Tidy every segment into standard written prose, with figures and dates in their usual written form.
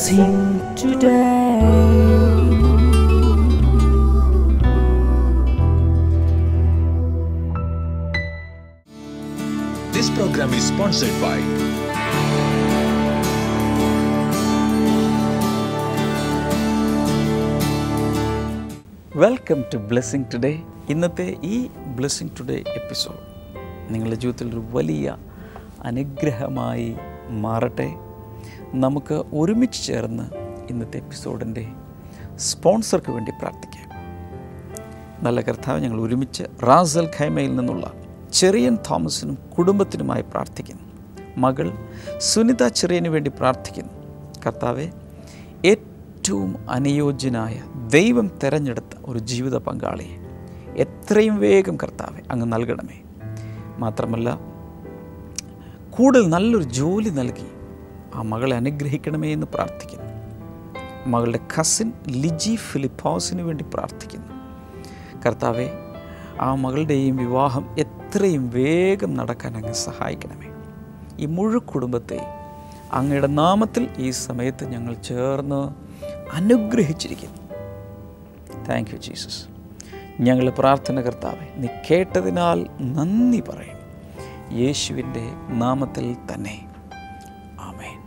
blessing today. This program is sponsored by welcome to blessing today. ഇന്നത്തെ ഈ blessing today episode നിങ്ങളുടെ ജീവിതത്തിൽ ഒരു വലിയ അനുഗ്രഹമായി മാറട്ടെ. നമുക്ക് ഒരുമിച്ച് ചേർന്ന് ഇന്നത്തെ എപ്പിസോഡിൻ്റെ സ്പോൺസർക്ക് വേണ്ടി പ്രാർത്ഥിക്കാം. നല്ല കർത്താവ്, ഞങ്ങൾ ഒരുമിച്ച് റാസൽ ഖൈമയിൽ നിന്നുള്ള ചെറിയൻ തോമസിനും കുടുംബത്തിനുമായി പ്രാർത്ഥിക്കുന്നു. മകൾ സുനിത ചെറിയന് വേണ്ടി പ്രാർത്ഥിക്കുന്നു. കർത്താവെ, ഏറ്റവും അനുയോജ്യനായ ദൈവം തിരഞ്ഞെടുത്ത ഒരു ജീവിത പങ്കാളിയെ എത്രയും വേഗം കർത്താവെ അങ്ങ് നൽകണമേ. മാത്രമല്ല, കൂടുതൽ നല്ലൊരു ജോലി നൽകി ആ മകളെ അനുഗ്രഹിക്കണമേ എന്ന് പ്രാർത്ഥിക്കുന്നു. മകളുടെ കസിൻ ലിജി ഫിലിപ്പോസിന് വേണ്ടി പ്രാർത്ഥിക്കുന്നു. കർത്താവെ, ആ മകളുടെയും വിവാഹം എത്രയും വേഗം നടക്കാൻ അങ്ങ് സഹായിക്കണമേ. ഈ മുഴു കുടുംബത്തെ അങ്ങയുടെ നാമത്തിൽ ഈ സമയത്ത് ഞങ്ങൾ ചേർന്ന് അനുഗ്രഹിച്ചിരിക്കുന്നു. Thank you Jesus. ഞങ്ങളുടെ പ്രാർത്ഥന കർത്താവെ നീ കേട്ടതിനാൽ നന്ദി പറയും. യേശുവിൻ്റെ നാമത്തിൽ തന്നെ ആമേൻ.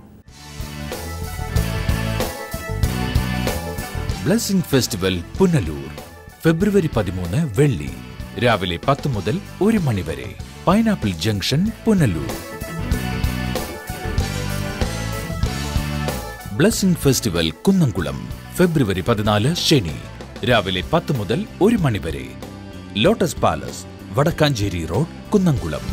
ബ്ലെസ്സിംഗ് ഫെസ്റ്റിവൽ പുനലൂർ ഫെബ്രുവരി 13 വെള്ളി രാവിലെ 10 മുതൽ 1 മണി വരെ. Pineapple junction, Punalur. Blessing festival Kunnamkulam February 14 ശനി രാവിലെ 10 മുതൽ 1 മണി വരെ. Lotus palace, Vadakkanchery road, Kunnamkulam.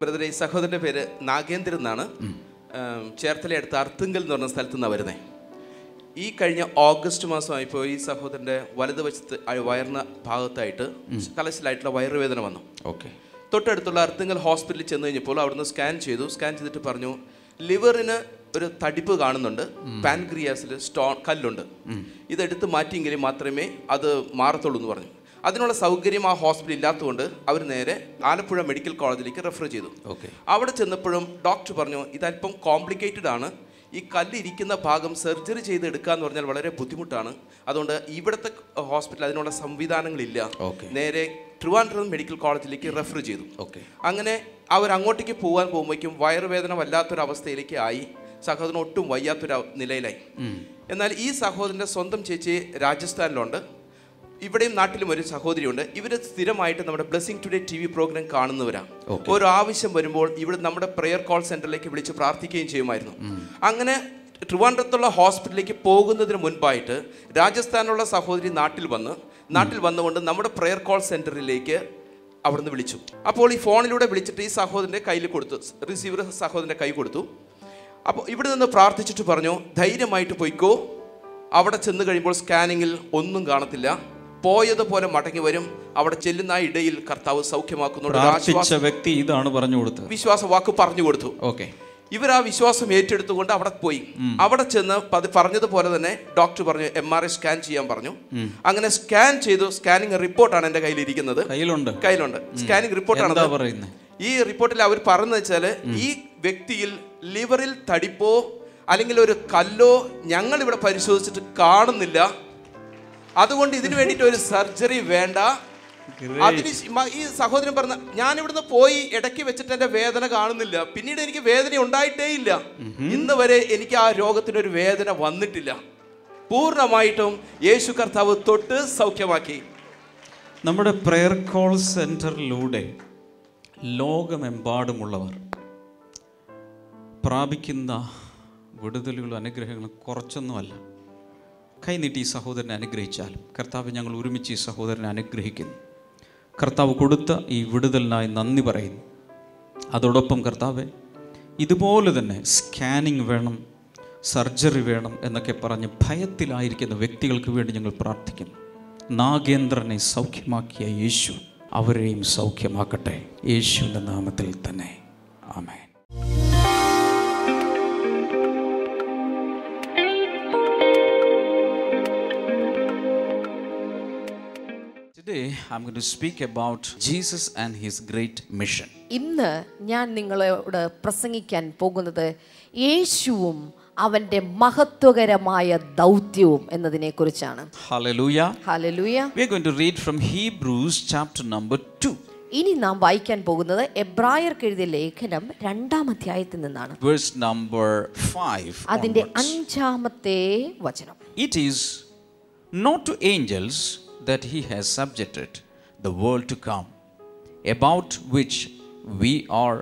ബ്രദറെ, ഈ സഹോദരൻ്റെ പേര് നാഗേന്ദ്രൻ എന്നാണ്. ചേർത്തല അടുത്ത് അർത്തുങ്കൽ എന്ന് പറഞ്ഞ സ്ഥലത്തു നിന്നാണ് വരുന്നത്. ഈ കഴിഞ്ഞ ഓഗസ്റ്റ് മാസമായപ്പോൾ ഈ സഹോദരൻ്റെ വലതുവശത്ത് വയറിന് ഭാഗത്തായിട്ട് കലശലായിട്ടുള്ള വയറുവേദന വന്നു. ഓക്കെ. തൊട്ടടുത്തുള്ള അർത്തുങ്കൽ ഹോസ്പിറ്റലിൽ ചെന്ന് കഴിഞ്ഞപ്പോൾ അവിടുന്ന് സ്കാൻ ചെയ്തിട്ട് പറഞ്ഞു ലിവറിന് ഒരു തടിപ്പ് കാണുന്നുണ്ട്, പാൻക്രിയാസിൽ കല്ലുണ്ട്, ഇതെടുത്ത് മാറ്റിയെങ്കിൽ മാത്രമേ അത് മാറത്തുള്ളൂ എന്ന് പറഞ്ഞു. അതിനുള്ള സൗകര്യം ആ ഹോസ്പിറ്റൽ ഇല്ലാത്തതുകൊണ്ട് അവർ നേരെ ആലപ്പുഴ മെഡിക്കൽ കോളേജിലേക്ക് റെഫർ ചെയ്തു. അവിടെ ചെന്നപ്പോഴും ഡോക്ടർ പറഞ്ഞു ഇതല്പം കോംപ്ലിക്കേറ്റഡ് ആണ്, ഈ കല്ലിരിക്കുന്ന ഭാഗം സർജറി ചെയ്തെടുക്കുക എന്ന് പറഞ്ഞാൽ വളരെ ബുദ്ധിമുട്ടാണ്, അതുകൊണ്ട് ഇവിടുത്തെ ഹോസ്പിറ്റൽ അതിനുള്ള സംവിധാനങ്ങളില്ല, നേരെ ട്രിവാൻഡ്രം മെഡിക്കൽ കോളേജിലേക്ക് റെഫർ ചെയ്തു. അങ്ങനെ അവർ അങ്ങോട്ടേക്ക് പോകുമ്പോഴേക്കും വയറുവേദന വല്ലാത്തൊരവസ്ഥയിലേക്ക് ആയി. സഹോദരൻ ഒട്ടും വയ്യാത്തൊരു നിലയിലായി. എന്നാൽ ഈ സഹോദരൻ്റെ സ്വന്തം ചേച്ചി രാജസ്ഥാനിലുണ്ട്, ഇവിടെയും നാട്ടിലും ഒരു സഹോദരിയുണ്ട്. ഇവർ സ്ഥിരമായിട്ട് നമ്മുടെ ബ്ലെസ്സിംഗ് ടുഡേ TV പ്രോഗ്രാം കാണുന്നവരാണ്. ഒരു ആവശ്യം വരുമ്പോൾ ഇവിടെ നമ്മുടെ പ്രെയർ കോൾ സെന്ററിലേക്ക് വിളിച്ച് പ്രാർത്ഥിക്കുകയും ചെയ്യുമായിരുന്നു. അങ്ങനെ ട്രിവാൻഡ്രത്തുള്ള ഹോസ്പിറ്റലിലേക്ക് പോകുന്നതിന് മുൻപായിട്ട് രാജസ്ഥാനിലുള്ള സഹോദരി നാട്ടിൽ വന്നുകൊണ്ട് നമ്മുടെ പ്രെയർ കോൾ സെന്ററിലേക്ക് അവിടുന്ന് വിളിച്ചു. അപ്പോൾ ഈ ഫോണിലൂടെ വിളിച്ചിട്ട് ഈ സഹോദരൻ്റെ കയ്യിൽ കൊടുത്തു, റിസീവർ സഹോദരൻ്റെ കൈ കൊടുത്തു. അപ്പോൾ ഇവിടെ നിന്ന് പ്രാർത്ഥിച്ചിട്ട് പറഞ്ഞു ധൈര്യമായിട്ട് പോയിക്കോ, അവിടെ ചെന്ന് കഴിയുമ്പോൾ സ്കാനിങ്ങിൽ ഒന്നും കാണത്തില്ല, പോയതുപോലെ മടങ്ങി വരും, അവിടെ ചെല്ലുന്ന ഇടയിൽ കർത്താവ് സൗഖ്യമാക്കുന്നുണ്ട്. വ്യക്തി ഇതാണ് പറഞ്ഞു കൊടുത്തത്, വിശ്വാസ വാക്ക് പറഞ്ഞു കൊടുത്തു. ഇവർ ആ വിശ്വാസം ഏറ്റെടുത്തുകൊണ്ട് അവിടെ പോയി. അവിടെ ചെന്ന് പറഞ്ഞതുപോലെ തന്നെ ഡോക്ടർ പറഞ്ഞു MRI സ്കാൻ ചെയ്യാൻ പറഞ്ഞു. അങ്ങനെ സ്കാൻ ചെയ്തു. സ്കാനിങ് റിപ്പോർട്ടാണ് എൻ്റെ കയ്യിലിരിക്കുന്നത്, കയ്യിലുണ്ട് സ്കാനിങ് റിപ്പോർട്ടാണ്. ഈ റിപ്പോർട്ടിൽ അവർ പറഞ്ഞത് വെച്ചാൽ ഈ വ്യക്തിയിൽ ലിവറിൽ തടിപ്പോ അല്ലെങ്കിൽ ഒരു കല്ലോ ഞങ്ങൾ ഇവിടെ പരിശോധിച്ചിട്ട് കാണുന്നില്ല, അതുകൊണ്ട് ഇതിനു വേണ്ടിയിട്ട് ഒരു സർജറി വേണ്ട. അതിന് ഈ സഹോദരൻ പറഞ്ഞ ഞാൻ ഇവിടുന്ന് പോയി ഇടയ്ക്ക് വെച്ചിട്ട് എൻ്റെ വേദന കാണുന്നില്ല, പിന്നീട് എനിക്ക് വേദന ഉണ്ടായിട്ടേ ഇല്ല, ഇന്ന് വരെ എനിക്ക് ആ രോഗത്തിനൊരു വേദന വന്നിട്ടില്ല. പൂർണ്ണമായിട്ടും യേശു കർത്താവ് തൊട്ട് സൗഖ്യമാക്കി. നമ്മുടെ പ്രെയർ കോൾ സെന്ററിലൂടെ ലോകമെമ്പാടുമുള്ളവർ പ്രാപിക്കുന്ന വിടുതലുകളും അനുഗ്രഹങ്ങളും കുറച്ചൊന്നുമല്ല. കൈനീട്ടി ഈ സഹോദരനെ അനുഗ്രഹിച്ചാലും കർത്താവ് ഞങ്ങൾ ഒരുമിച്ച് ഈ സഹോദരനെ അനുഗ്രഹിക്കുന്നു. കർത്താവ് കൊടുത്ത ഈ വിടുതലിനായി നന്ദി പറയുന്നു. അതോടൊപ്പം കർത്താവെ, ഇതുപോലെ തന്നെ സ്കാനിങ് വേണം, സർജറി വേണം എന്നൊക്കെ പറഞ്ഞ് ഭയത്തിലായിരിക്കുന്ന വ്യക്തികൾക്ക് വേണ്ടി ഞങ്ങൾ പ്രാർത്ഥിക്കുന്നു. നാഗേന്ദ്രനെ സൗഖ്യമാക്കിയ യേശു അവരെയും സൗഖ്യമാക്കട്ടെ, യേശുവിൻ്റെ നാമത്തിൽ തന്നെ ആമേൻ. I'm going to speak about Jesus and his great mission. ഇന്ന് ഞാൻ നിങ്ങളോട് പ്രസംഗിക്കാൻ പോകുന്നത് യേശുവും അവന്റെ മഹത്വകരമായ ദൗത്യവും എന്നതിനെക്കുറിച്ചാണ്. Hallelujah. Hallelujah. We are going to read from Hebrews chapter number 2. ഇനി നാം വായിക്കാൻ പോകുന്നത് എബ്രായർക്ക് എഴുതിയ ലേഖനം 2-ാം അധ്യായത്തിൽ നിന്നാണ്. Verse number 5. അതിന്റെ onwards. 5-ാമത്തെ വചനം. It is not to angels that he has subjected the world to come, about which we are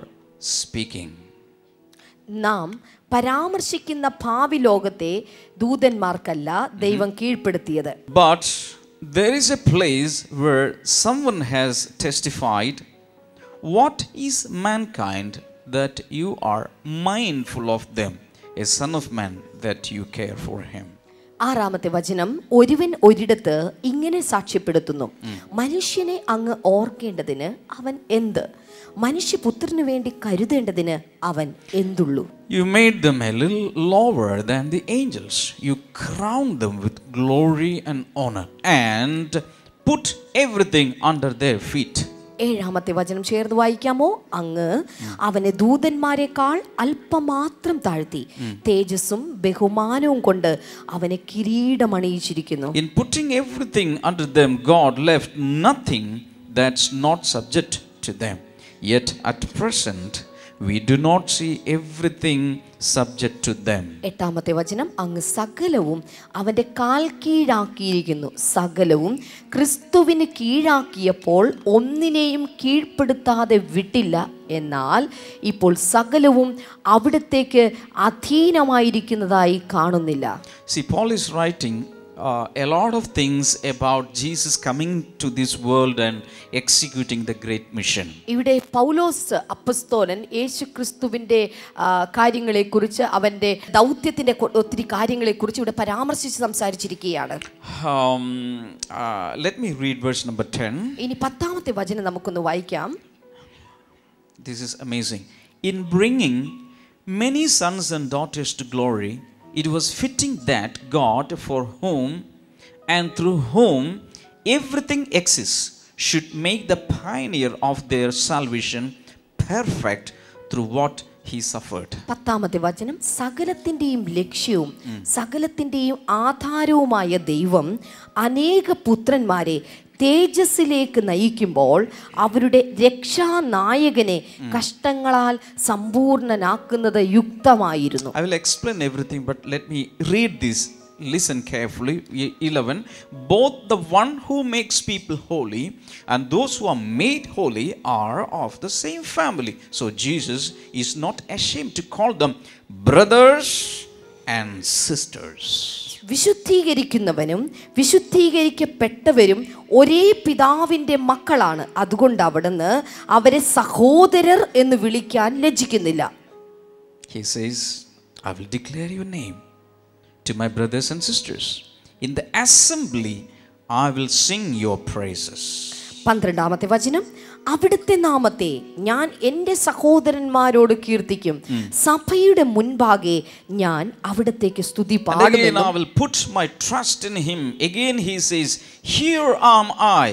speaking. നാം പരാമർശിക്കുന്ന ഭാവി ലോകത്തെ ദൂതന്മാർക്കല്ല ദൈവം കീഴ്പ്പെടുത്തിയത്. But there is a place where someone has testified, what is mankind that you are mindful of them, a son of man that you care for him. 6-ാമത്തെ വചനം, ഒരുവൻ ഒരിടത്ത് ഇങ്ങനെ സാക്ഷ്യപ്പെടുത്തുന്നു, മനുഷ്യനെ അങ്ങ് ഓർക്കേണ്ടതിന് അവൻ എന്ത്, മനുഷ്യപുത്രന് വേണ്ടി കരുതേണ്ടതിന് അവൻ എന്തുള്ളൂ. You made them a little lower than the angels. You crowned them with glory and honor and put everything under their feet. 7-ാമത്തെ വചനം ചേർന്ന് വായിക്കാമോ? അങ്ങ് അവനെ ദൂതന്മാരെക്കാൾ അല്പം മാത്രം താഴ്ത്തി തേജസ്സും ബഹുമാനവും കൊണ്ട് അവനെ കിരീടമണിയിച്ചിരിക്കുന്നു. In putting everything under them, God left nothing that's not subject to them. Yet at present we do not see everything subject to them. 8-ാമത്തെ വചനം, അങ്ങ് സകലവും അവന്റെ കാൽ കീഴാക്കിയിരിക്കുന്നു. സകലവും ക്രിസ്തുവിന് കീഴാക്കിയപ്പോൾ ഒന്നിനെയും കീഴ്പ്പെടുത്താതെ വിട്ടില്ല. എന്നാൽ ഇപ്പോൾ സകലവും അവിടത്തേക്ക് അധീനമായിരിക്കുന്നതായി കാണുന്നില്ല. See, Paul is writing a lot of things about Jesus coming to this world and executing the great mission. ഇവിടെ പൗലോസ് അപ്പസ്തോലൻ യേശു ക്രിസ്തുവിന്റെ കാര്യങ്ങളെക്കുറിച്ച്, അവന്റെ ദൗത്യത്തിന്റെ ഒത്തിരി കാര്യങ്ങളെക്കുറിച്ച് ഇവിടെ പരാമർശിച്ച് സംസാരിച്ചിരിക്കുകയാണ്. Let me read verse number 10. ഇനി 10-ാമത്തെ വചനം നമുക്കൊന്ന് വായിക്കാം. This is amazing. In bringing many sons and daughters to glory, it was fitting that God, for whom and through whom everything exists, should make the pioneer of their salvation perfect through what he suffered. 10-ാമത്തെ വചനം, സകലത്തിന്റെയും ലക്ഷ്യവും സകലത്തിന്റെയും ആധാരവുമായ ദൈവം അനേക പുത്രന്മാരെ തേജസ്സിലേക്ക് നയിക്കുമ്പോൾ അവരുടെ രക്ഷാനായകനെ കഷ്ടങ്ങളാൽ സമ്പൂർണ്ണനാക്കുന്നത് യുക്തമായിരുന്നു. I will explain everything, but let me read this. Listen carefully. 11. Both the one who makes people holy and those who are made holy are of the same family. So Jesus is not ashamed to call them brothers and sisters. വിശുദ്ധീകരിക്കുന്നവനും വിശുദ്ധീകരിക്കപ്പെട്ടവരും ഒരേ പിതാവിന്റെ മക്കളാണ്. അതുകൊണ്ട് അവിടുന്ന് അവരെ സഹോദരർ എന്ന് വിളിക്കാൻ ലജ്ജിക്കുന്നില്ല. He says, I will declare your name to my brothers and sisters. In the assembly I will sing your praises. 12-ാമത്തെ വചനം, അവിടുത്തെ നാമത്തെ ഞാൻ എൻ്റെ സഹോദരന്മാരോട് കീർത്തിക്കും. സഭയുടെ മുൻപാകെ ഞാൻ അവിടത്തേക്ക് സ്തുതി പാടും. Again I will put my trust in him. Again he says, here am I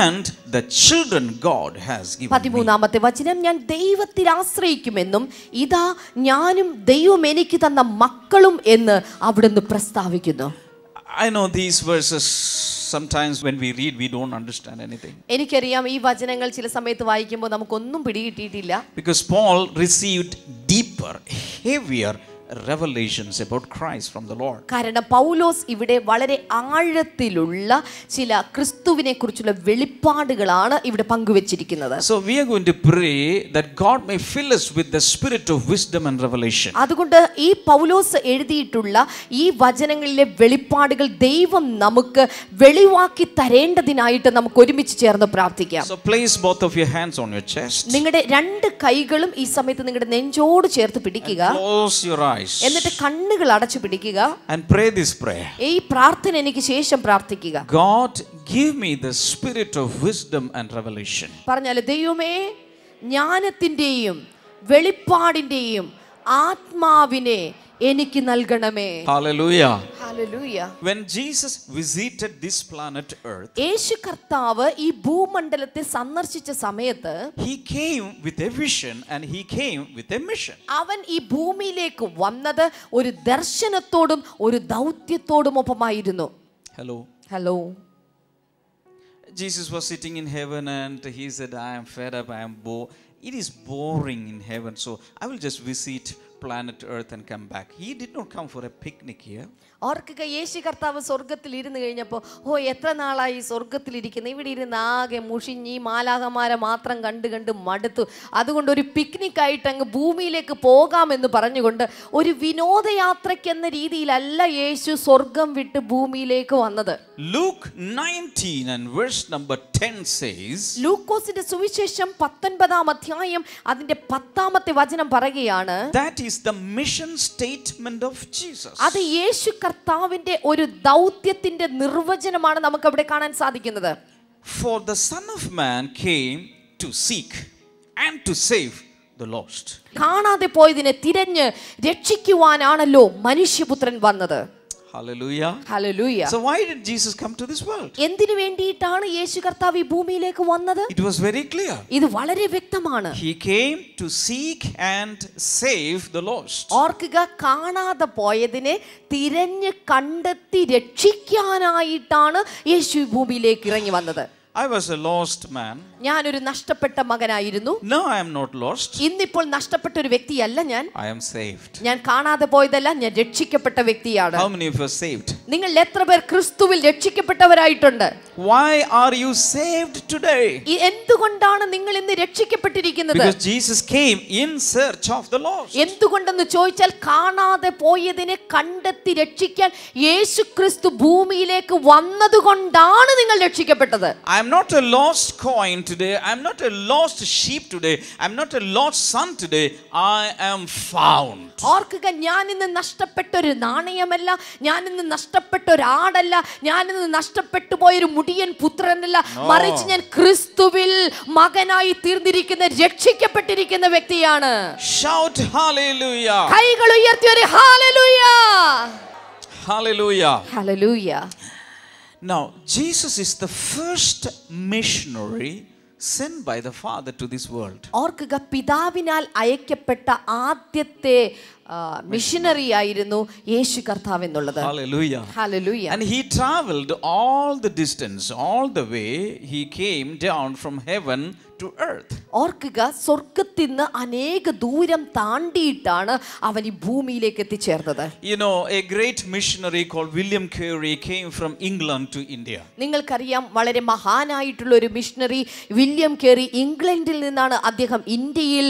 and the children God has given me. 13-ാമത്തെ വചനം, ഞാൻ ദൈവത്തിൽ ആശ്രയിക്കുമെന്നും ഇതാ ഞാനും ദൈവം എനിക്ക് തന്ന മക്കളും എന്ന് അവിടുന്ന് പ്രസ്താവിക്കുന്നു. I know these verses, sometimes when we read we don't understand anything. എനിക്കറിയാം ഈ വചനങ്ങൾ ചില സമയത്ത് വായിക്കുമ്പോൾ നമുക്കൊന്നും പിടികിട്ടിയിട്ടില്ല. Because Paul received deeper, heavier revelations about Christ from the Lord. കാരണം പൗലോസ് ഇവിടെ വളരെ ആഴത്തിലുള്ള ചില ക്രിസ്തുവിനെ കുറിച്ചുള്ള വെളിപ്പാടുകളാണ് ഇവിടെ പങ്കുവച്ചിരിക്കുന്നത്. So we are going to pray that God may fill us with the spirit of wisdom and revelation. അതുകൊണ്ട് ഈ പൗലോസ് എഴുതിയിട്ടുള്ള ഈ വചനങ്ങളിലെ വെളിപ്പാടുകൾ ദൈവം നമുക്ക് വെളിവാക്കി തരേണ്ടതിനായിട്ട് നമുക്ക് ഒരുമിച്ച് ചേർന്ന് പ്രാർത്ഥിക്കാം. So place both of your hands on your chest. നിങ്ങളുടെ രണ്ട് കൈകളും ഈ സമയത്ത് നിങ്ങളുടെ നെഞ്ചോട് ചേർത്ത് പിടിക്കുക. Close your eyes. എന്നിട്ട് കണ്ണുകൾ അടച്ചു പിടിക്കുക. And pray this prayer. ഈ പ്രാർത്ഥന എനിക്ക് ശേഷം പ്രാർത്ഥിക്കുക. God, give me the spirit of wisdom and revelation. പറഞ്ഞാൽ, ദൈവമേ, ജ്ഞാനത്തിന്റെയും വെളിപ്പാടിന്റെയും ആത്മാവിനെ എനിക്ക് നൽകണമേ. Hallelujah. Hallelujah. When Jesus visited this planet Earth, യേശു കർത്താവ് ഈ ഭൂമണ്ഡലത്തെ സന്ദർശിച്ച സമയത്ത് he came with a vision and he came with a mission. അവൻ ഈ ഭൂമിയിലേക്ക് വന്നത് ഒരു ദർശനത്തോടും ഒരു ദൗത്യത്തോടും ഒപ്പമായിരുന്നു. Hello. Jesus was sitting in heaven and he said, I am fed up, I am bored. It is boring in heaven, so I will just visit planet Earth and come back. He did not come for a picnic here. ഓർക്കുക, യേശു കർത്താവ് സ്വർഗത്തിൽ ഇരുന്ന് കഴിഞ്ഞപ്പോൾ എത്ര നാളായി സ്വർഗത്തിലിരിക്കുന്നു, ഇവിടെ ഇരുന്ന് ആകെ മുഷിഞ്ഞ് ഈ മാലാഖമാരെ മാത്രം കണ്ട് കണ്ട് മടുത്തു, അതുകൊണ്ട് ഒരു പിക്നിക് ആയിട്ട് അങ്ങ് ഭൂമിയിലേക്ക് പോകാമെന്ന് പറഞ്ഞുകൊണ്ട് ഒരു വിനോദയാത്രയ്ക്കെന്ന രീതിയിലല്ല യേശു സ്വർഗം വിട്ട് ഭൂമിയിലേക്ക് വന്നത്. Luke 19 and verse number 10 says, ലൂക്കോസിന്റെ സുവിശേഷം 19-ാം അധ്യായം അതിന്റെ 10-ാമത്തെ വചനം പറയുകയാണ്, that is the mission statement of Jesus. അത് യേശു കർത്താവിന്റെ ഒരു ദൗത്യത്തിന്റെ നിർവചനമാണ് നമുക്ക് അവിടെ കാണാൻ സാധിക്കുന്നത്. For the Son of Man came to seek and to save the lost. കാണാതെ പോയതിനെ തിരഞ്ഞ് രക്ഷിക്കുവാനാണല്ലോ മനുഷ്യപുത്രൻ വന്നത്. Hallelujah. Hallelujah. So why did Jesus come to this world? എന്തിനു വേണ്ടിയിട്ടാണ് യേശു കർത്താവ് ഈ ഭൂമിയിലേക്ക് വന്നത്? It was very clear. ഇത് വളരെ വ്യക്തമാണ്. He came to seek and save the lost. ഓർക്കുക, കാണാതെ പോയതിനെ തിരഞ്ഞ് കണ്ടെത്തി രക്ഷിക്കാനായിട്ടാണ് യേശു ഈ ഭൂമിയിലേക്ക് ഇറങ്ങി വന്നത്. I was a lost man. ഞാനൊരു നഷ്ടപ്പെട്ട മകനായിരുന്നു. No, I am not lost. ഇന്നിപ്പോൾ നഷ്ടപ്പെട്ട ഒരു വ്യക്തിയല്ല ഞാൻ. I am saved. ഞാൻ കാണാതെ പോയതല്ല, ഞാൻ രക്ഷിക്കപ്പെട്ട വ്യക്തിയാണ്. How many of you are saved? നിങ്ങൾ എത്ര പേർ ക്രിസ്തുവിൽ രക്ഷിക്കപ്പെട്ടവരായിട്ടുണ്ട്? Why are you saved today? എന്തുകൊണ്ടാണ് നിങ്ങൾ ഇന്ന് രക്ഷിക്കപ്പെട്ടിരിക്കുന്നത്? Because Jesus came in search of the lost. എന്തുകൊണ്ടെന്ന് ചോദിച്ചാൽ, കാണാതെ പോയതിനെ കണ്ടെത്തി രക്ഷിക്കാൻ യേശു ക്രിസ്തു ഭൂമിയിലേക്ക് വന്നതുകൊണ്ടാണ് നിങ്ങൾ രക്ഷിക്കപ്പെട്ടത്. I am not a lost coin today. I am not a lost sheep today. I am not a lost son today. I am found. ഓർക്കുക, ഞാൻ ഇന്ന് നഷ്ടപ്പെട്ട ഒരു നാണയമല്ല, ഞാൻ ഇന്ന് നഷ്ടപ്പെട്ട ഒരു ആടല്ല, ഞാൻ ഇന്ന് നഷ്ടപ്പെട്ടു പോയൊരു മുടിയൻ പുത്രനല്ല, മറിച്ച് ഞാൻ ക്രിസ്തുവിൽ മകനായി തീർന്നിരിക്കുന്ന രക്ഷിക്കപ്പെട്ടിരിക്കുന്ന വ്യക്തിയാണ്. Shout hallelujah. കൈകൾ ഉയർത്തി ഒരു hallelujah. Hallelujah. Hallelujah. Now, Jesus is the first missionary sent by the Father to this world. ഓർക്കുക, പിതാവിനാൽ അയക്കപ്പെട്ട ആദ്യത്തെ മിഷനറി ആയിരുന്നു യേശു കർത്താവ് എന്നുള്ളത്. Hallelujah. Hallelujah. And he traveled all the distance, all the way. He came down from heaven to earth. ഓർക്കുക, സ്വർഗ്ഗത്തിൽ നിന്ന് അനേക ദൂരം താണ്ടിയിട്ടാണ് അവൻ ഈ ഭൂമിയിലേക്ക് എത്തിച്ചേർന്നത്. You know, a great missionary called William Carey came from England to India. നിങ്ങൾക്കറിയാം, വളരെ മഹാനായിട്ടുള്ള ഒരു മിഷണറി വില്യം കേറി ഇംഗ്ലണ്ടിൽ നിന്നാണ് അദ്ദേഹം ഇന്ത്യയിൽ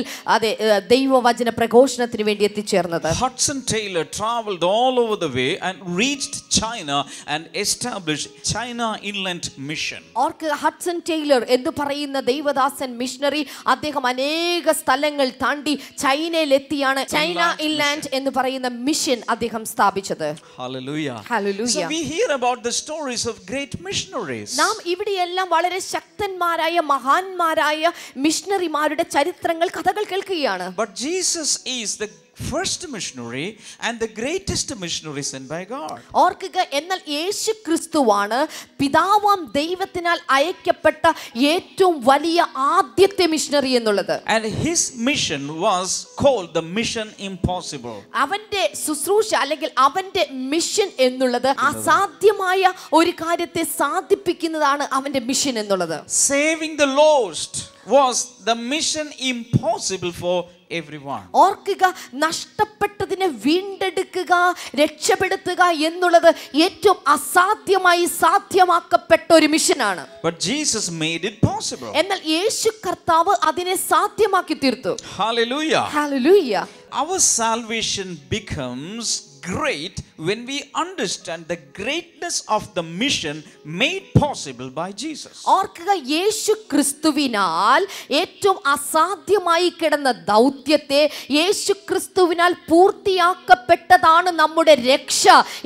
ദൈവവചന പ്രഘോഷണത്തിന് വേണ്ടി എത്തിച്ചേർന്നത്. Hudson Taylor traveled all over the way and reached China and established China Inland Mission. ഓർക്കുക, ഹഡ്സൺ ടൈലർ എന്ന് പറയുന്ന ദൈവദാസൻ മിഷണറി അദ്ദേഹം അനേക സ്ഥലങ്ങൾ താണ്ടി ചൈനയിൽ എത്തിയാണ് ചൈന ഇൻലാൻഡ് എന്ന് പറയുന്ന മിഷൻ അദ്ദേഹം സ്ഥാപിച്ചത്. Hallelujah. Hallelujah. So we hear about the stories of great missionaries. നാം ഇവിടെയെല്ലാം വളരെ ശക്തന്മാരായ മഹാന്മാരായ മിഷണറിമാരുടെ ചരിത്രങ്ങൾ, കഥകൾ കേൾക്കുകയാണ്. But Jesus is the first missionary and the greatest missionary sent by God. ഓർക്കുക, എന്നാൽ യേശു ക്രിസ്തുവാണ് പിതാവാം ദൈവത്തിനാൽ അയക്കപ്പെട്ട ഏറ്റവും വലിയ ആദ്യത്തെ മിഷണറി എന്നുള്ളത്. And his mission was called the mission impossible. അവന്റെ ശുശ്രൂഷ അല്ലെങ്കിൽ അവന്റെ മിഷൻ എന്നുള്ളത് അസാധ്യമായ ഒരു കാര്യത്തെ സാധിപ്പിക്കുന്നതാണ് അവന്റെ മിഷൻ എന്നുള്ളത്. Saving the lost was the mission impossible for everyone. ഓർക്കുക, നഷ്ടപ്പെട്ടതിനെ വീണ്ടെടുക്കുക, രക്ഷപ്പെടുത്തുക എന്നുള്ളത് ഏറ്റവും അസാധ്യമായി സാധ്യമാക്കപ്പെട്ട ഒരു മിഷനാണ്. But Jesus made it possible. എന്നാൽ യേശു കർത്താവ് അതിനെ സാധ്യമാക്കി തീർത്തു. Hallelujah. Hallelujah. Our salvation becomes great when we understand the greatness of the mission made possible by Jesus. ഓർക്കുക, യേശു ക്രിസ്തുവിനാൽ ഏറ്റവും അസാധ്യമായി കിടന്ന ദൗത്യത്തെ യേശു ക്രിസ്തുവിനാൽ പൂർത്തിയാക്കപ്പെട്ടതാണ് നമ്മുടെ രക്ഷ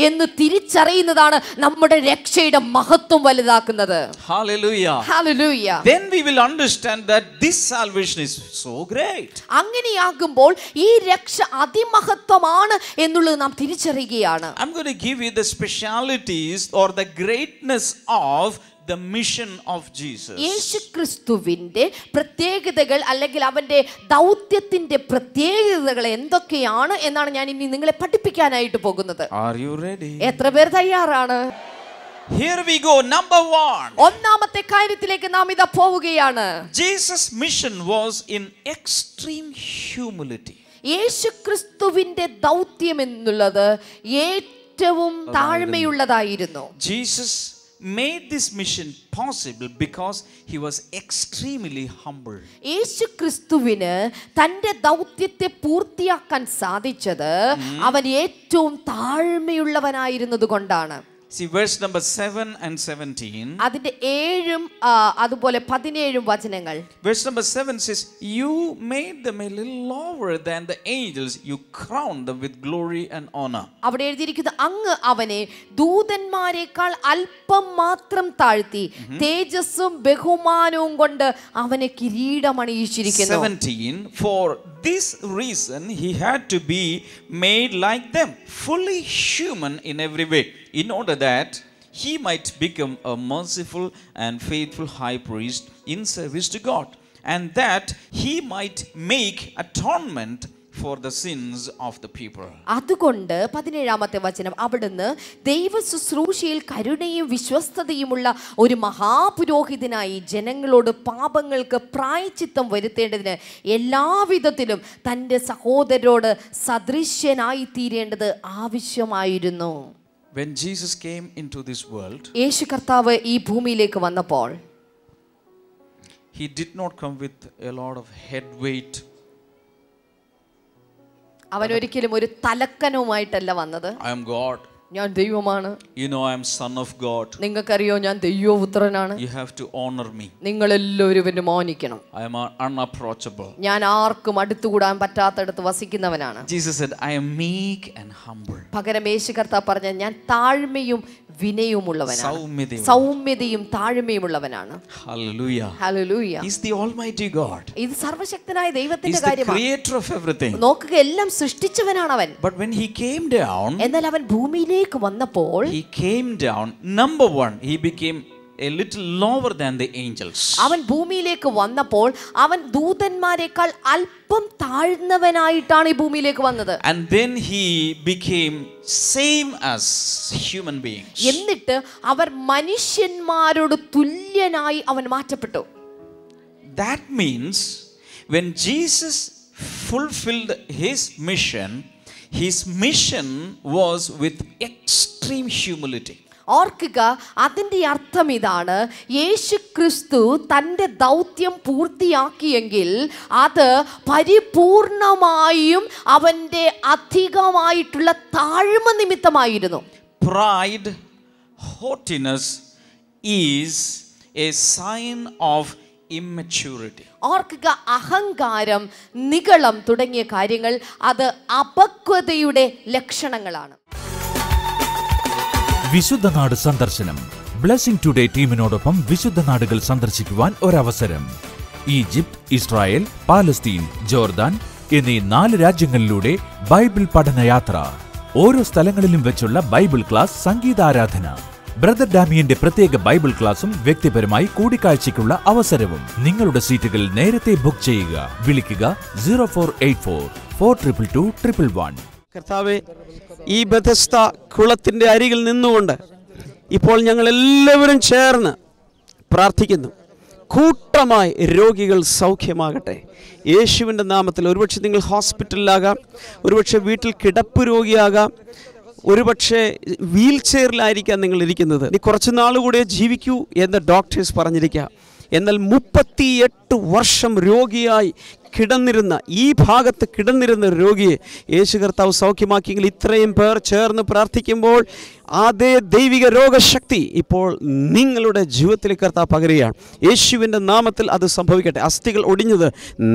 എന്ന് തിരിച്ചറിയുന്നതാണ് നമ്മുടെ രക്ഷയുടെ മഹത്വം വലുതാക്കുന്നത്. Hallelujah. Hallelujah. Then we will understand that this salvation is so great. അങ്ങനെയാകുമ്പോൾ ഈ രക്ഷ അതിമഹത്വമാണ് എന്നുള്ളത് നാം തിരിച്ചറിയുകയാണ്. I'm going to give you the specialities or the greatness of the mission of Jesus. യേശുക്രിസ്തുവിന്റെ പ്രത്യേകതകൾ അല്ലെങ്കിൽ അവന്റെ ദൗത്യത്തിന്റെ പ്രത്യേകതകൾ എന്തൊക്കെയാണ് എന്നാണ് ഞാൻ ഇനി നിങ്ങളെ പഠിപ്പിക്കാനായിട്ട് പോകുന്നത്. Are you ready? എത്ര പേർ തയ്യാറാണ്? Here we go. Number 1. ഒന്നാമത്തെ കാര്യത്തിലേക്ക് നാം ഇതാ പോവുകയാണ്. Jesus' mission was in extreme humility. യേശുക്രിസ്തുവിന്റെ ദൗത്യം എന്നുള്ളത് ഏറ്റവും താഴ്മയുള്ളതായിരുന്നു. Jesus made this mission possible because he was extremely humble. യേശുക്രിസ്തുവിന് തന്റെ ദൗത്യത്തെ പൂർത്തിയാക്കാൻ സാധിച്ചത് അവൻ ഏറ്റവും താഴ്മയുള്ളവനായിരുന്നത് കൊണ്ടാണ്. See verse number 7 and 17. അതിന്റെ 7 അതുപോലെ 17 വചനങ്ങൾ. Verse number 7 says, you made them a little lower than the angels, you crowned them with glory and honor. അവിടെ എഴുതിയിരിക്കുന്നത് അങ്ങ് അവനെ ദൂതന്മാരെക്കാൾ അല്പം മാത്രം താഴ്ത്തി തേജസ്സും ബഹുമാനവും കൊണ്ട് അവനെ കിരീടമണിയിച്ചിരിക്കുന്നു. 17, for this reason he had to be made like them, fully human in every way, in order that he might become a merciful and faithful high priest in service to God, and that he might make atonement for the sins of the people. അതുകൊണ്ട് 17-ാമത്തെ വചനം, അവിടുന്ന് ദൈവ ശുശ്രൂഷയിൽ കരുണയും വിശ്വസ്തതയുമുള്ള ഒരു മഹാപുരോഹിതനായി ജനങ്ങളോട് പാപങ്ങൾക്ക് പ്രായശ്ചിത്തം വരുത്തേണ്ടതിന് എല്ലാവിധത്തിലും തൻ്റെ സഹോദരരോട് സദൃശ്യനായി തീരേണ്ടത് ആവശ്യമായിരുന്നു. When Jesus came into this world, യേശു കർത്താവ് ഈ ഭൂമിയിലേക്ക് വന്നപ്പോൾ he did not come with a lot of head weight. അവൻ ഒരിക്കലും ഒരു തലക്കനവുമായിട്ടല്ല വന്നത്. I am God. ഞാൻ ദൈവമാണ്. You know I am son of God. നിങ്ങൾക്കറിയോ ഞാൻ ദൈവപുത്രനാണ്. You have to honor me. നിങ്ങൾ എല്ലാവരും എന്നെ മാനിക്കണം. I am unapproachable. ഞാൻ ആർക്കും അടുത്തുകൂടാൻ പറ്റാത്തടത്ത് വസിക്കുന്നവനാണ്. Jesus said, I am meek and humble. പകരം യേശു കർത്താവ് പറഞ്ഞ ഞാൻ താഴ്മയും വിനയവുമുള്ളവനാണ്, സൗമ്യതയും താഴ്മയുമുള്ളവനാണ്. Hallelujah. Hallelujah. He's the Almighty God. ഇത് സർവശക്തനായ ദൈവത്തിന്റെ He's the കാര്യമാണ്. creator of everything. നോക്കുക, എല്ലാം സൃഷ്ടിച്ചവനാണ് അവൻ. But when he came down, എന്നാൽ അവൻ ഭൂമിയിലേക്ക് വന്നപ്പോൾ he came down. Number 1, he became a little lower than the angels. അവൻ ഭൂമിയിലേക്ക് വന്നപ്പോൾ അവൻ ദൂതന്മാരെക്കാൾ അല്പം താഴ്ന്നവനായിട്ടാണ് ഈ ഭൂമിയിലേക്ക് വന്നത്. And then he became same as human beings. എന്നിട്ട് അവർ മനുഷ്യന്മാരോട് തുല്യനായി അവൻ മാറ്റപ്പെട്ടു. That means when Jesus fulfilled his mission was with extreme humility. ഓർക്കുക, അതിൻ്റെ അർത്ഥം ഇതാണ്, യേശു ക്രിസ്തു തൻ്റെ ദൗത്യം പൂർത്തിയാക്കിയെങ്കിൽ അത് പരിപൂർണമായും അവൻ്റെ അധികമായിട്ടുള്ള താഴ്മ നിമിത്തമായിരുന്നു. Pride, haughtiness is a sign of immaturity. ഓർക്കുക, അഹങ്കാരം, നിഗളം തുടങ്ങിയ കാര്യങ്ങൾ അത് അപക്വതയുടെ ലക്ഷണങ്ങളാണ്. വിശുദ്ധ നാട് സന്ദർശനം. ബ്ലെസ്സിംഗ് ടുഡേ ടീമിനോടൊപ്പം വിശുദ്ധ നാടുകൾ സന്ദർശിക്കുവാൻ ഒരവസരം. ഈജിപ്ത്, ഇസ്രായേൽ, പാലസ്തീൻ, ജോർദാൻ എന്നീ 4 രാജ്യങ്ങളിലൂടെ ബൈബിൾ പഠനയാത്ര. ഓരോ സ്ഥലങ്ങളിലും വെച്ചുള്ള ബൈബിൾ ക്ലാസ്, സംഗീതാരാധന, ബ്രദർ ഡാമിയന്റെ പ്രത്യേക ബൈബിൾ ക്ലാസും വ്യക്തിപരമായി കൂടിക്കാഴ്ചയ്ക്കുള്ള അവസരവും. നിങ്ങളുടെ സീറ്റുകൾ നേരത്തെ ബുക്ക് ചെയ്യുക. വിളിക്കുക 0484 422 111. കർത്താവേ, ഈ ബെഥസ്ത കുളത്തിൻ്റെ അരികിൽ നിന്നുകൊണ്ട് ഇപ്പോൾ ഞങ്ങൾ എല്ലാവരും ചേർന്ന് പ്രാർത്ഥിക്കുന്നു. കൂട്ടമായി രോഗികൾ സൗഖ്യമാകട്ടെ യേശുവിൻ്റെ നാമത്തിൽ. ഒരുപക്ഷെ നിങ്ങൾ ഹോസ്പിറ്റലിലാകാം, ഒരുപക്ഷെ വീട്ടിൽ കിടപ്പ് രോഗിയാകാം, ഒരുപക്ഷെ വീൽ ചെയറിലായിരിക്കാം നിങ്ങൾ ഇരിക്കുന്നത്. ഇനി കുറച്ച് നാളുകൂടെ ജീവിക്കൂ എന്ന് ഡോക്ടേഴ്സ് പറഞ്ഞിരിക്കാം. എന്നാൽ 38 വർഷം രോഗിയായി കിടന്നിരുന്ന, ഈ ഭാഗത്ത് കിടന്നിരുന്ന രോഗിയെ യേശു കർത്താവ് സൗഖ്യമാക്കിയെങ്കിൽ ഇത്രയും പേർ ചേർന്ന് പ്രാർത്ഥിക്കുമ്പോൾ അതേ ദൈവിക രോഗശക്തി ഇപ്പോൾ നിങ്ങളുടെ ജീവിതത്തിൽ കർത്താവ് പകരുകയാണ്. യേശുവിൻ്റെ നാമത്തിൽ അത് സംഭവിക്കട്ടെ. അസ്ഥികൾ ഒടിഞ്ഞത്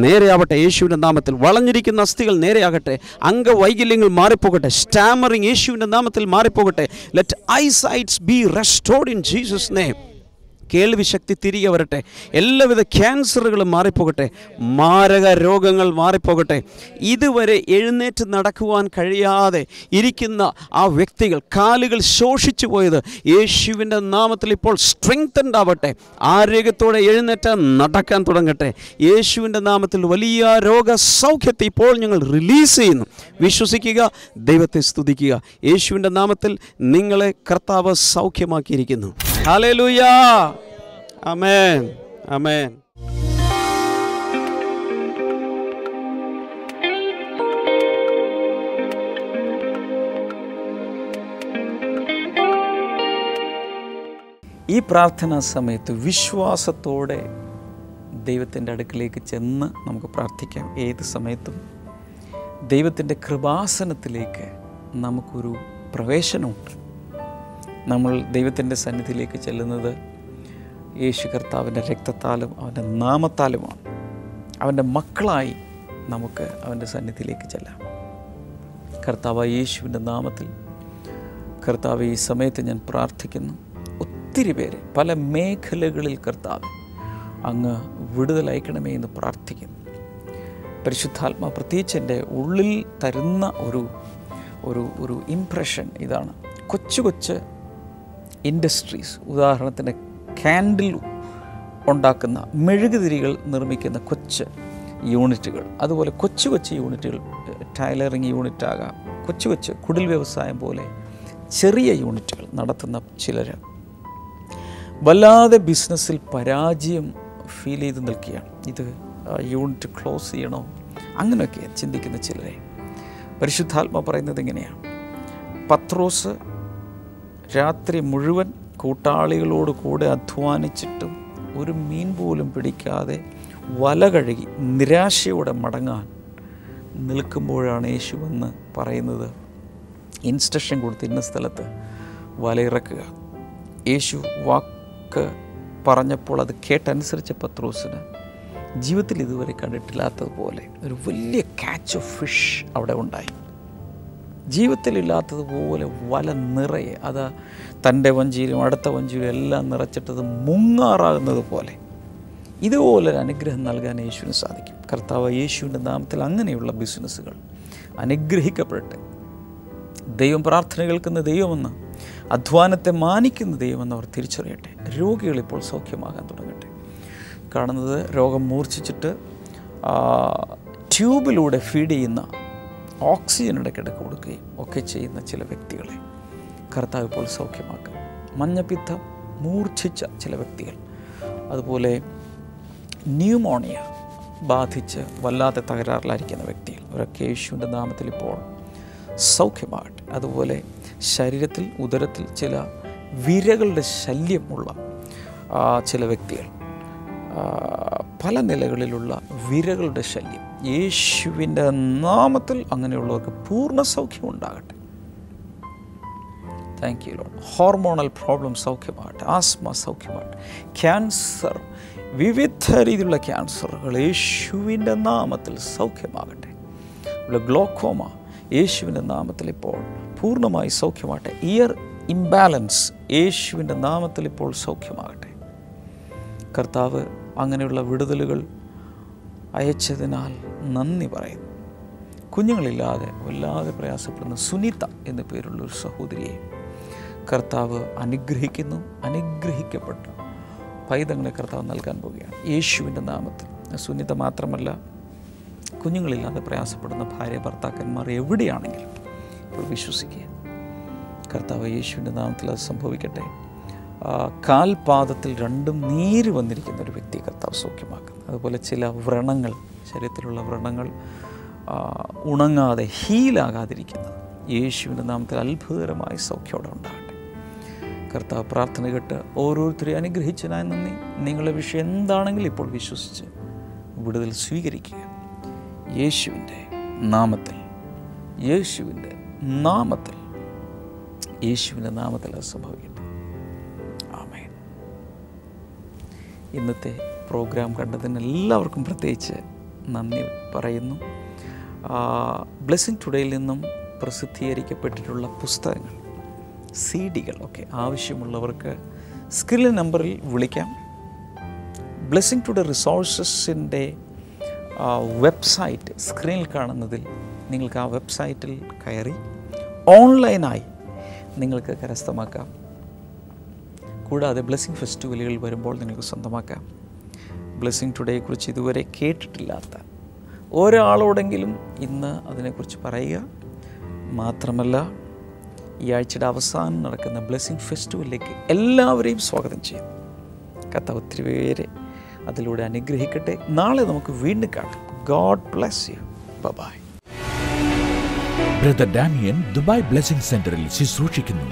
നേരെയാവട്ടെ യേശുവിൻ്റെ നാമത്തിൽ. വളഞ്ഞിരിക്കുന്ന അസ്ഥികൾ നേരെയാകട്ടെ. അംഗവൈകല്യങ്ങൾ മാറിപ്പോകട്ടെ. സ്റ്റാമറിങ് യേശുവിൻ്റെ നാമത്തിൽ മാറിപ്പോകട്ടെ. Let eyesights be restored in Jesus name. കേൾവി ശക്തി തിരികെ വരട്ടെ. എല്ലാവിധ ക്യാൻസറുകളും മാറിപ്പോകട്ടെ. മാരക രോഗങ്ങൾ മാറിപ്പോകട്ടെ. ഇതുവരെ എഴുന്നേറ്റ് നടക്കുവാൻ കഴിയാതെ ഇരിക്കുന്ന ആ വ്യക്തികൾ, കാലുകൾ ശോഷിച്ചു പോയത് യേശുവിൻ്റെ നാമത്തിൽ ഇപ്പോൾ സ്ട്രെങ്തൻഡ് ആവട്ടെ. ആരോഗ്യത്തോടെ എഴുന്നേറ്റ് നടക്കാൻ തുടങ്ങട്ടെ. യേശുവിൻ്റെ നാമത്തിൽ വലിയ രോഗസൗഖ്യത്തെ ഇപ്പോൾ ഞങ്ങൾ റിലീസ് ചെയ്യുന്നു. വിശ്വസിക്കുക, ദൈവത്തെ സ്തുതിക്കുക. യേശുവിൻ്റെ നാമത്തിൽ നിങ്ങളെ കർത്താവ് സൗഖ്യമാക്കിയിരിക്കുന്നു. ഹല്ലേലൂയ. ആമേൻ. ആമേൻ. ഈ പ്രാർത്ഥനാ സമയത്ത് വിശ്വാസത്തോടെ ദൈവത്തിൻ്റെ അടുക്കിലേക്ക് ചെന്ന് നമുക്ക് പ്രാർത്ഥിക്കാം. ഏത് സമയത്തും ദൈവത്തിൻ്റെ കൃപാസനത്തിലേക്ക് നമുക്കൊരു പ്രവേശനമുണ്ട്. നമ്മൾ ദൈവത്തിൻ്റെ സന്നിധിയിലേക്ക് ചെല്ലുന്നത് യേശു കർത്താവിൻ്റെ രക്തത്താലും അവൻ്റെ നാമത്താലുമാണ്. അവൻ്റെ മക്കളായി നമുക്ക് അവൻ്റെ സന്നിധിയിലേക്ക് ചെല്ലാം. കർത്താവായ യേശുവിൻ്റെ നാമത്തിൽ കർത്താവ്, ഈ സമയത്ത് ഞാൻ പ്രാർത്ഥിക്കുന്നു. ഒത്തിരി പേര് പല മേഖലകളിൽ കർത്താവ് അങ്ങ് വിടുതലയക്കണമേ എന്ന് പ്രാർത്ഥിക്കുന്നു. പരിശുദ്ധാത്മാ പ്രത്യേകിച്ച് എൻ്റെ ഉള്ളിൽ തരുന്ന ഒരു ഇംപ്രഷൻ ഇതാണ്. കൊച്ചു കൊച്ചു ഇൻഡസ്ട്രീസ്, ഉദാഹരണത്തിന് കാൻഡിൽ ഉണ്ടാക്കുന്ന, മെഴുകുതിരികൾ നിർമ്മിക്കുന്ന കൊച്ചു യൂണിറ്റുകൾ, അതുപോലെ കൊച്ചു കൊച്ചു യൂണിറ്റുകൾ, ടൈലറിങ് യൂണിറ്റാകാം, കൊച്ചു കൊച്ചു കുടിൽ വ്യവസായം പോലെ ചെറിയ യൂണിറ്റുകൾ നടത്തുന്ന ചിലർ വല്ലാതെ ബിസിനസ്സിൽ പരാജയം ഫീൽ ചെയ്ത് നിൽക്കുകയാണ്. ഇത് യൂണിറ്റ് ക്ലോസ് ചെയ്യണോ, അങ്ങനെയൊക്കെ ചിന്തിക്കുന്ന ചിലരെ പരിശുദ്ധാത്മ പറയുന്നത് ഇങ്ങനെയാണ്. പത്രോസ് രാത്രി മുഴുവൻ കൂട്ടാളികളോട് കൂടെ അധ്വാനിച്ചിട്ടും ഒരു മീൻ പോലും പിടിക്കാതെ വല കഴുകി നിരാശയോടെ മടങ്ങാൻ നിൽക്കുമ്പോഴാണ് യേശു എന്ന് പറയുന്നത്, ഇൻസ്ട്രക്ഷൻ കൊടുത്ത് ഇന്ന സ്ഥലത്ത് വലയിറക്കുക. യേശു വാക്ക് പറഞ്ഞപ്പോൾ അത് കേട്ടനുസരിച്ച പത്രോസിന് ജീവിതത്തിൽ ഇതുവരെ കണ്ടിട്ടില്ലാത്തതുപോലെ ഒരു വലിയ ക്യാച്ച് ഓഫ് ഫിഷ് അവിടെ ഉണ്ടായി. ജീവിതത്തിലില്ലാത്തതുപോലെ വല നിറയെ, അത് തൻ്റെ വഞ്ചിയിലും അടുത്ത വഞ്ചിയിലും എല്ലാം നിറച്ചിട്ടത് മുങ്ങാറാകുന്നത് പോലെ ഇതുപോലൊരു അനുഗ്രഹം നൽകാൻ യേശുവിന് സാധിക്കും. കർത്താവ് യേശുവിൻ്റെ നാമത്തിൽ അങ്ങനെയുള്ള ബിസിനസ്സുകൾ അനുഗ്രഹിക്കപ്പെടട്ടെ. ദൈവം പ്രാർത്ഥന കേൾക്കുന്ന ദൈവമെന്ന്, അധ്വാനത്തെ മാനിക്കുന്ന ദൈവമെന്ന് അവർ തിരിച്ചറിയട്ടെ. രോഗികളിപ്പോൾ സൗഖ്യമാകാൻ തുടങ്ങട്ടെ. കാണുന്നത് രോഗം മൂർച്ഛിച്ചിട്ട് ട്യൂബിലൂടെ ഫീഡ് ചെയ്യുന്ന, ഓക്സിജൻ ഇടയ്ക്കിടയ്ക്ക് കൊടുക്കുകയും ഒക്കെ ചെയ്യുന്ന ചില വ്യക്തികളെ കർത്താവ് ഇപ്പോൾ സൗഖ്യമാക്കുക. മഞ്ഞപ്പിത്തം മൂർച്ഛിച്ച ചില വ്യക്തികൾ, അതുപോലെ ന്യൂമോണിയ ബാധിച്ച് വല്ലാതെ തകരാറിലായിരിക്കുന്ന വ്യക്തികൾ, അവരൊക്കെ യേശുവിൻ്റെ നാമത്തിൽ ഇപ്പോൾ സൗഖ്യമാകട്ടെ. അതുപോലെ ശരീരത്തിൽ, ഉദരത്തിൽ ചില വിരകളുടെ ശല്യമുള്ള ചില വ്യക്തികൾ, പല നിലകളിലുള്ള വിരകളുടെ ശല്യം, യേശുവിൻ്റെ നാമത്തിൽ അങ്ങനെയുള്ളവർക്ക് പൂർണ്ണ സൗഖ്യം ഉണ്ടാകട്ടെ. Thank you Lord. Hormonal problem സൗഖ്യമാകട്ടെ. ആസ്മ സൗഖ്യമാകട്ടെ. ക്യാൻസർ, വിവിധ രീതിയിലുള്ള ക്യാൻസറുകൾ യേശുവിൻ്റെ നാമത്തിൽ സൗഖ്യമാകട്ടെ. ഗ്ലോക്കോമ യേശുവിൻ്റെ നാമത്തിൽ ഇപ്പോൾ പൂർണ്ണമായി സൗഖ്യമാകട്ടെ. ഇയർ ഇംബാലൻസ് യേശുവിൻ്റെ നാമത്തിൽ ഇപ്പോൾ സൗഖ്യമാകട്ടെ. കർത്താവ് അങ്ങനെയുള്ള വിടുതലുകൾ അയച്ചതിനാൽ നന്ദി പറയുന്നു. കുഞ്ഞുങ്ങളില്ലാതെ വല്ലാതെ പ്രയാസപ്പെടുന്ന സുനിത എന്ന പേരുള്ളൊരു സഹോദരിയെ കർത്താവ് അനുഗ്രഹിക്കുന്നു. അനുഗ്രഹിക്കപ്പെട്ടു പൈതങ്ങളെ കർത്താവ് നൽകാൻ പോവുകയാണ് യേശുവിൻ്റെ നാമത്തിൽ. സുനിത മാത്രമല്ല, കുഞ്ഞുങ്ങളില്ലാതെ പ്രയാസപ്പെടുന്ന ഭാര്യ ഭർത്താക്കന്മാർ എവിടെയാണെങ്കിലും ഇപ്പോൾ വിശ്വസിക്കുക, കർത്താവ് യേശുവിൻ്റെ നാമത്തിൽ അത് സംഭവിക്കട്ടെ. കാൽപാദത്തിൽ രണ്ടും നീര് വന്നിരിക്കുന്ന ഒരു വ്യക്തി കർത്താവ് സൗഖ്യമാക്കുന്നു. അതുപോലെ ചില വ്രണങ്ങൾ, ശരീരത്തിലുള്ള വ്രണങ്ങൾ ഉണങ്ങാതെ ഹീലാകാതിരിക്കുന്നത് യേശുവിൻ്റെ നാമത്തിൽ അത്ഭുതകരമായി സൗഖ്യമോടെ ഉണ്ടാകട്ടെ. കർത്താവ് പ്രാർത്ഥന കേട്ട് ഓരോരുത്തരെയും അനുഗ്രഹിച്ചതിനായി നന്ദി. നിങ്ങളുടെ വിഷയം എന്താണെങ്കിലും ഇപ്പോൾ വിശ്വസിച്ച് വിടുതൽ സ്വീകരിക്കുക. യേശുവിൻ്റെ നാമത്തിൽ, യേശുവിൻ്റെ നാമത്തിൽ, യേശുവിൻ്റെ നാമത്തിൽ അത് സംഭവിക്കട്ടെ. ആമേൻ. ഇന്നത്തെ പ്രോഗ്രാം കണ്ടതിന് എല്ലാവർക്കും പ്രത്യേകിച്ച് നന്ദി പറയുന്നു. ബ്ലെസ്സിങ് ടുഡേയിൽ നിന്നും പ്രസിദ്ധീകരിക്കപ്പെട്ടിട്ടുള്ള പുസ്തകങ്ങൾ, CD കൾ ഒക്കെ ആവശ്യമുള്ളവർക്ക് സ്ക്രീൻ നമ്പറിൽ വിളിക്കാം. ബ്ലെസ്സിങ് ടുഡേ റിസോഴ്സസിൻ്റെ വെബ്സൈറ്റ് സ്ക്രീനിൽ കാണുന്നതിൽ നിങ്ങൾക്ക് ആ വെബ്സൈറ്റിൽ കയറി ഓൺലൈനായി നിങ്ങൾക്ക് കരസ്ഥമാക്കാം. കൂടാതെ ബ്ലെസ്സിങ് ഫെസ്റ്റിവലുകൾ വരുമ്പോൾ നിങ്ങൾക്ക് സ്വന്തമാക്കാം. ബ്ലെസ്സിങ് ടുഡേയെക്കുറിച്ച് ഇതുവരെ കേട്ടിട്ടില്ലാത്ത ഒരാളോടെങ്കിലും ഇന്ന് അതിനെക്കുറിച്ച് പറയുക. മാത്രമല്ല, ഈ ആഴ്ചയുടെ അവസാനം നടക്കുന്ന ബ്ലെസ്സിങ് ഫെസ്റ്റിവലിലേക്ക് എല്ലാവരെയും സ്വാഗതം ചെയ്യും. കർത്താവ് ഒത്തിരി പേരെ അതിലൂടെ അനുഗ്രഹിക്കട്ടെ. നാളെ നമുക്ക് വീണ്ടും കാണാം. God bless you. Bye. Brother Damian Dubai blessing സെന്ററിൽ ശുശ്രൂഷിക്കുന്നു.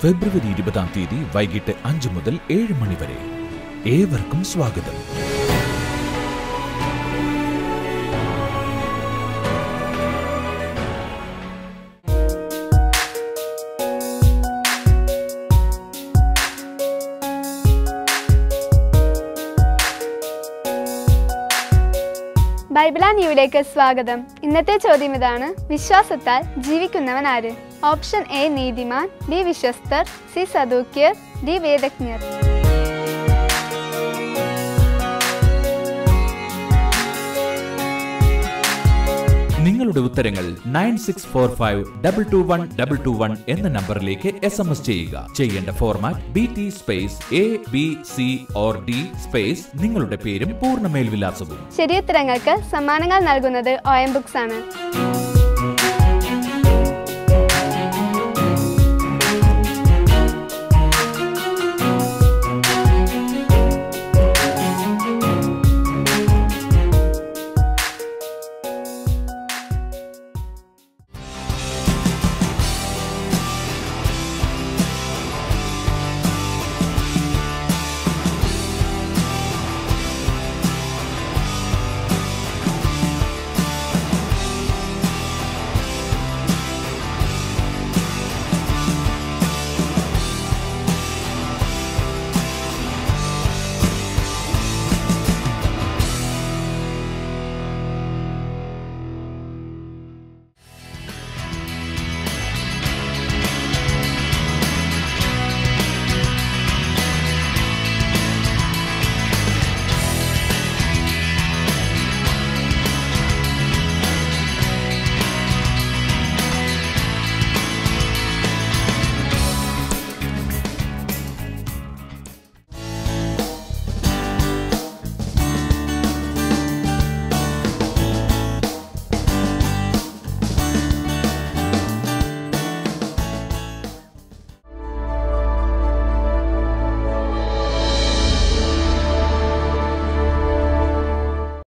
ഫെബ്രുവരി 20 വൈകിട്ട് 5 മുതൽ 7 മണി വരെ. ഏവർക്കും സ്വാഗതം. ബൈബിൾ ന്യൂയിലേക്ക് സ്വാഗതം. ഇന്നത്തെ ചോദ്യം ഇതാണ്: വിശ്വാസത്താൽ ജീവിക്കുന്നവൻ ആര്? ഓപ്ഷൻ എ നീതിമാൻ, ബി വിശ്വസ്തർ, സി സദൂക്യർ, ഡി വേദജ്ഞർ. നിങ്ങളുടെ ഉത്തരങ്ങൾ 9645221221 എന്ന നമ്പറിലേക്ക് SMS ചെയ്യുക. ചെയ്യേണ്ട format BT space ABC or D space നിങ്ങളുടെ പേരും പൂർണ്ണ മേൽവിലാസവും. ശരിയുത്തരങ്ങൾക്ക് സമ്മാനങ്ങൾ നൽകുന്നത് OM ബുക്സ് ആണ്.